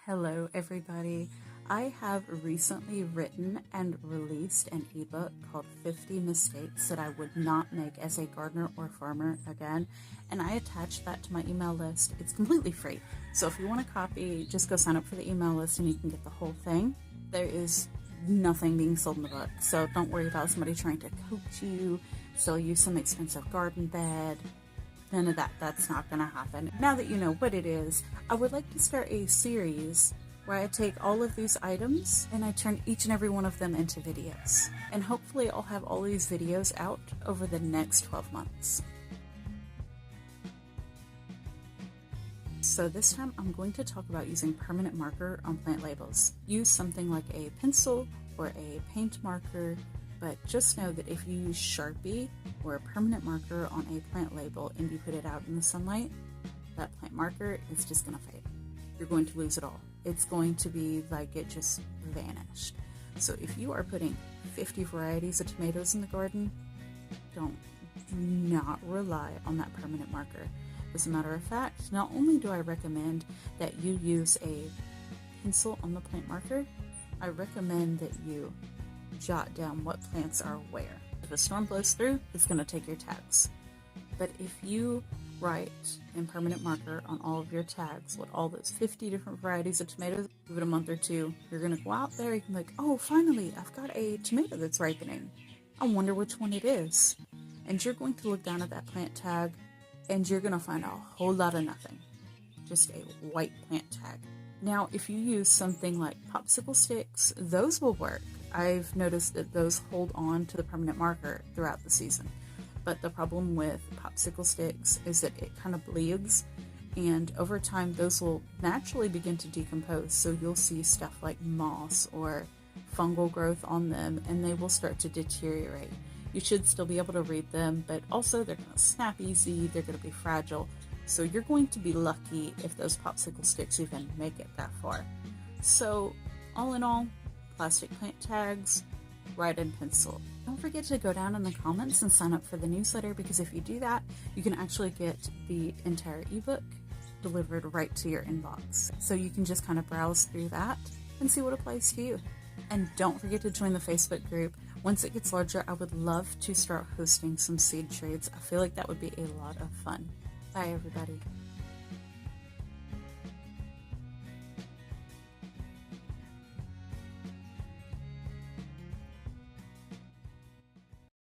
Hello everybody. I have recently written and released an ebook called 50 Mistakes That I Would Not Make as a Gardener or Farmer Again, and I attached that to my email list. It's completely free, so if you want a copy, just go sign up for the email list and you can get the whole thing. There is nothing being sold in the book, so don't worry about somebody trying to coach you, sell you some expensive garden bed. None of that. That's not going to happen. Now that you know what it is, I would like to start a series where I take all of these items and I turn each and every one of them into videos. And hopefully I'll have all these videos out over the next 12 months. So this time I'm going to talk about using permanent marker on plant labels. Use something like a pencil or a paint marker, but just know that if you use Sharpie or a permanent marker on a plant label and you put it out in the sunlight, that plant marker is just going to fade. You're going to lose it all. It's going to be like it just vanished. So if you are putting 50 varieties of tomatoes in the garden, do not rely on that permanent marker. As a matter of fact, not only do I recommend that you use a pencil on the plant marker, I recommend that you jot down what plants are where. If a storm blows through, it's going to take your tags. But if you write in permanent marker on all of your tags what all those 50 different varieties of tomatoes, give it a month or two, you're going to go out there, you can be like, oh, finally, I've got a tomato that's ripening. I wonder which one it is. And you're going to look down at that plant tag and you're going to find a whole lot of nothing. Just a white plant tag. Now, if you use something like popsicle sticks, those will work. I've noticed that those hold on to the permanent marker throughout the season. But the problem with popsicle sticks is that it kind of bleeds, and over time those will naturally begin to decompose. So you'll see stuff like moss or fungal growth on them, and they will start to deteriorate. You should still be able to read them, but also they're going to snap easy, they're going to be fragile. So you're going to be lucky if those popsicle sticks even make it that far. So all in all, plastic plant tags, write in pencil. Don't forget to go down in the comments and sign up for the newsletter, because if you do that, you can actually get the entire ebook delivered right to your inbox. So you can just kind of browse through that and see what applies to you. And don't forget to join the Facebook group. Once it gets larger, I would love to start hosting some seed trades. I feel like that would be a lot of fun. Bye, everybody.